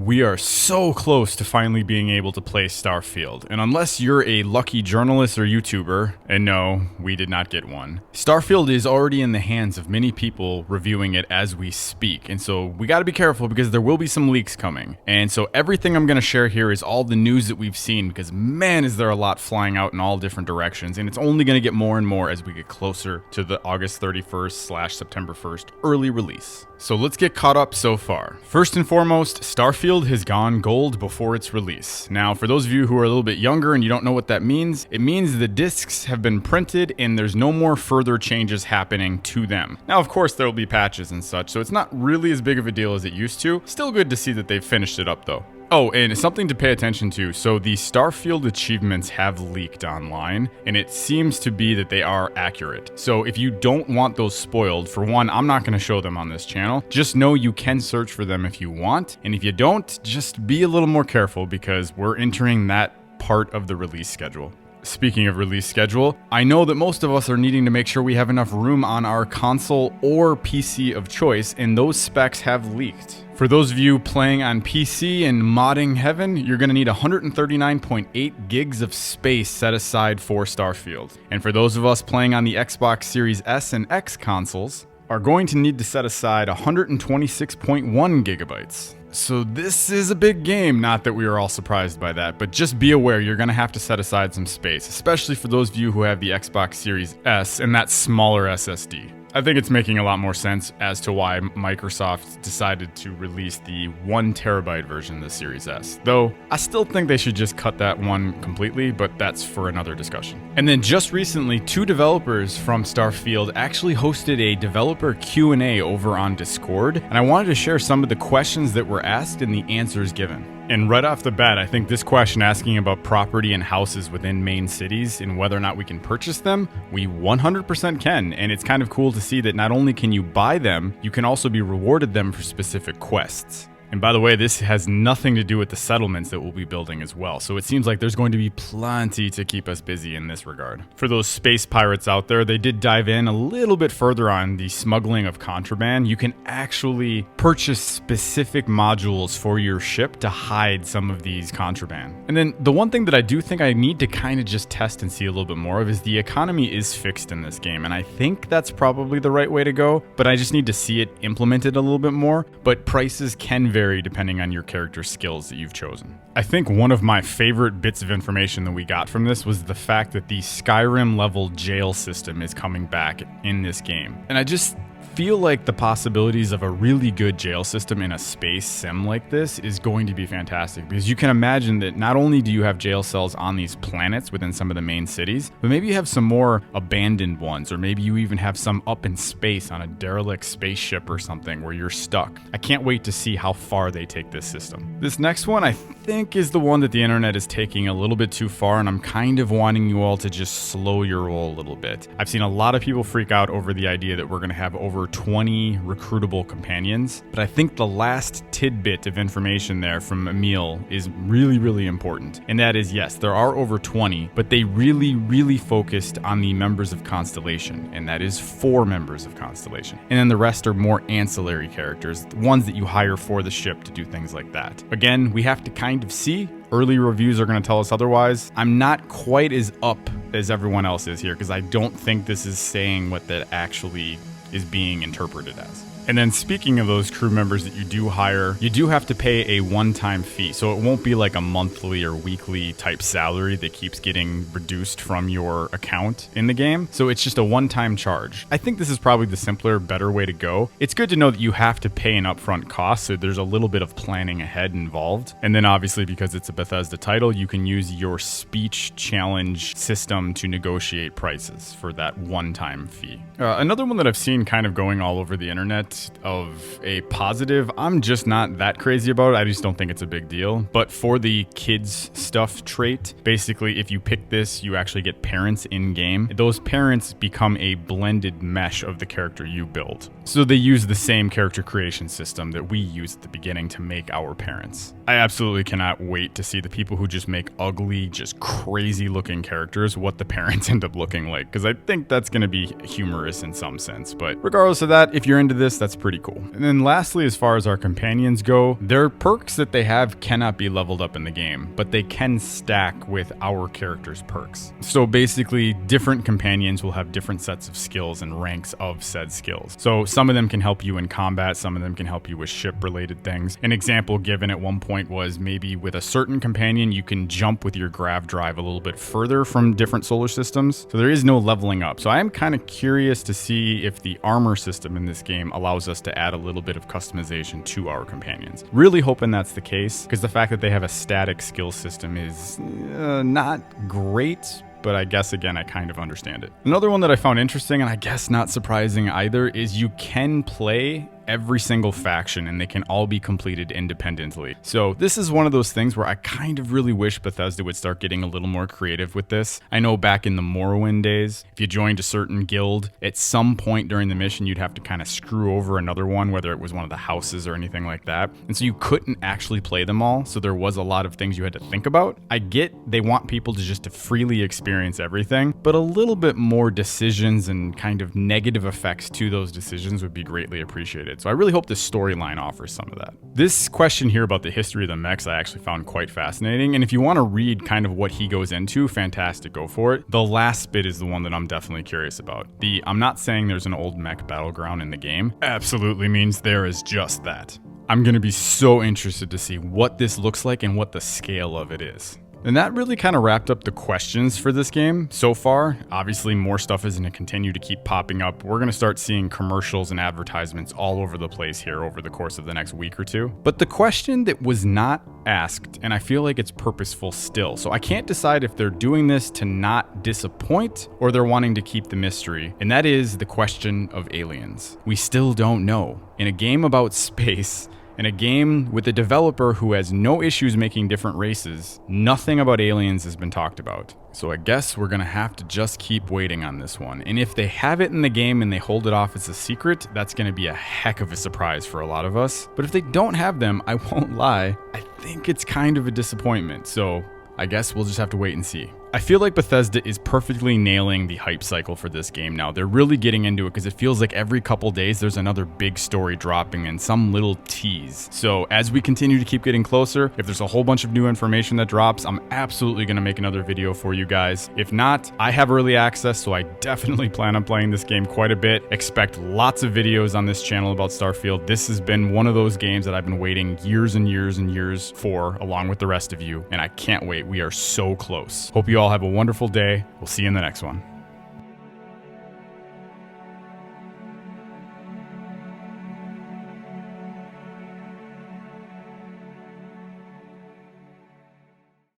We are so close to finally being able to play Starfield, and unless you're a lucky journalist or YouTuber, and no, we did not get one, Starfield is already in the hands of many people reviewing it as we speak, and so we gotta be careful because there will be some leaks coming. And so everything I'm gonna share here is all the news that we've seen, because man is there a lot flying out in all different directions, and it's only gonna get more and more as we get closer to the August 31st / September 1st early release. So let's get caught up so far. First and foremost, Starfield has gone gold before its release. Now, for those of you who are a little bit younger and you don't know what that means, it means the discs have been printed and there's no more further changes happening to them. Now, of course, there will be patches and such, so it's not really as big of a deal as it used to. Still good to see that they've finished it up though. Oh, and something to pay attention to. So the Starfield achievements have leaked online, and it seems to be that they are accurate. So if you don't want those spoiled, for one, I'm not going to show them on this channel. Just know you can search for them if you want. And if you don't, just be a little more careful because we're entering that part of the release schedule. Speaking of release schedule, I know that most of us are needing to make sure we have enough room on our console or PC of choice, and those specs have leaked. For those of you playing on PC and modding heaven, you're going to need 139.8 gigs of space set aside for Starfield. And for those of us playing on the Xbox Series S and X consoles, are going to need to set aside 126.1 gigabytes. So this is a big game, not that we are all surprised by that, but just be aware you're going to have to set aside some space, especially for those of you who have the Xbox Series S and that smaller SSD. I think it's making a lot more sense as to why Microsoft decided to release the 1 terabyte version of the Series S. Though, I still think they should just cut that one completely, but that's for another discussion. And then just recently, 2 developers from Starfield actually hosted a developer Q&A over on Discord, and I wanted to share some of the questions that were asked and the answers given. And right off the bat, I think this question asking about property and houses within main cities and whether or not we can purchase them, we 100% can. And it's kind of cool to see that not only can you buy them, you can also be rewarded them for specific quests. And by the way, this has nothing to do with the settlements that we'll be building as well. So it seems like there's going to be plenty to keep us busy in this regard. For those space pirates out there, they did dive in a little bit further on the smuggling of contraband. You can actually purchase specific modules for your ship to hide some of these contraband. And then the one thing that I do think I need to kind of just test and see a little bit more of is the economy is fixed in this game. And I think that's probably the right way to go, but I just need to see it implemented a little bit more. But prices can vary depending on your character's skills that you've chosen. I think one of my favorite bits of information that we got from this was the fact that the Skyrim level jail system is coming back in this game. And I just feel like the possibilities of a really good jail system in a space sim like this is going to be fantastic, because you can imagine that not only do you have jail cells on these planets within some of the main cities, but maybe you have some more abandoned ones, or maybe you even have some up in space on a derelict spaceship or something where you're stuck. I can't wait to see how far they take this system. This next one I think is the one that the internet is taking a little bit too far, and I'm kind of wanting you all to just slow your roll a little bit. I've seen a lot of people freak out over the idea that we're going to have over 20 recruitable companions, but I think the last tidbit of information there from Emil is really, really important. And that is, yes, there are over 20, but they really focused on the members of Constellation, and that is 4 members of Constellation. And then the rest are more ancillary characters, the ones that you hire for the ship to do things like that. Again, we have to kind of see. Early reviews are going to tell us otherwise. I'm not quite as up as everyone else is here, because I don't think this is saying what that actually is being interpreted as. And then speaking of those crew members that you do hire, you do have to pay a one-time fee. So it won't be like a monthly or weekly type salary that keeps getting reduced from your account in the game. So it's just a one-time charge. I think this is probably the simpler, better way to go. It's good to know that you have to pay an upfront cost, so there's a little bit of planning ahead involved. And then obviously, because it's a Bethesda title, you can use your speech challenge system to negotiate prices for that one-time fee. Another one that I've seen kind of going all over the internet of a positive, I'm just not that crazy about it. I just don't think it's a big deal. But for the kids stuff trait, basically if you pick this, you actually get parents in game. Those parents become a blended mesh of the character you build. So they use the same character creation system that we use at the beginning to make our parents. I absolutely cannot wait to see the people who just make ugly, just crazy looking characters, what the parents end up looking like, because I think that's going to be humorous in some sense. But regardless of that, if you're into this, that's that's pretty cool. And then lastly, as far as our companions go, their perks that they have cannot be leveled up in the game, but they can stack with our character's perks. So basically, different companions will have different sets of skills and ranks of said skills. So some of them can help you in combat, some of them can help you with ship-related things. An example given at one point was maybe with a certain companion, you can jump with your grav drive a little bit further from different solar systems. So there is no leveling up. So I am kind of curious to see if the armor system in this game allows us to add a little bit of customization to our companions. Really hoping that's the case, because the fact that they have a static skill system is not great, but I guess, again, I kind of understand it. Another one that I found interesting, and I guess not surprising either, is you can play every single faction and they can all be completed independently. So this is one of those things where I kind of really wish Bethesda would start getting a little more creative with this. I know back in the Morrowind days, if you joined a certain guild, at some point during the mission, you'd have to kind of screw over another one, whether it was one of the houses or anything like that. And so you couldn't actually play them all. So there was a lot of things you had to think about. I get they want people to just to freely experience everything, but a little bit more decisions and kind of negative effects to those decisions would be greatly appreciated. So I really hope this storyline offers some of that. This question here about the history of the mechs I actually found quite fascinating, and if you want to read kind of what he goes into, fantastic, go for it. The last bit is the one that I'm definitely curious about. I'm not saying there's an old mech battleground in the game. Absolutely means there is just that. I'm going to be so interested to see what this looks like and what the scale of it is. And that really kind of wrapped up the questions for this game so far. Obviously, more stuff is going to continue to keep popping up. We're going to start seeing commercials and advertisements all over the place here over the course of the next week or two. But the question that was not asked, and I feel like it's purposeful still, so I can't decide if they're doing this to not disappoint or they're wanting to keep the mystery, and that is the question of aliens. We still don't know. In a game about space, in a game with a developer who has no issues making different races, nothing about aliens has been talked about. So I guess we're gonna have to just keep waiting on this one. And if they have it in the game and they hold it off as a secret, that's gonna be a heck of a surprise for a lot of us. But if they don't have them, I won't lie, I think it's kind of a disappointment. So I guess we'll just have to wait and see. I feel like Bethesda is perfectly nailing the hype cycle for this game now. They're really getting into it because it feels like every couple days there's another big story dropping and some little tease. So as we continue to keep getting closer, if there's a whole bunch of new information that drops, I'm absolutely going to make another video for you guys. If not, I have early access, so I definitely plan on playing this game quite a bit. Expect lots of videos on this channel about Starfield. This has been one of those games that I've been waiting years and years and years for, along with the rest of you, and I can't wait. We are so close. Hope you all have a wonderful day. We'll see you in the next one.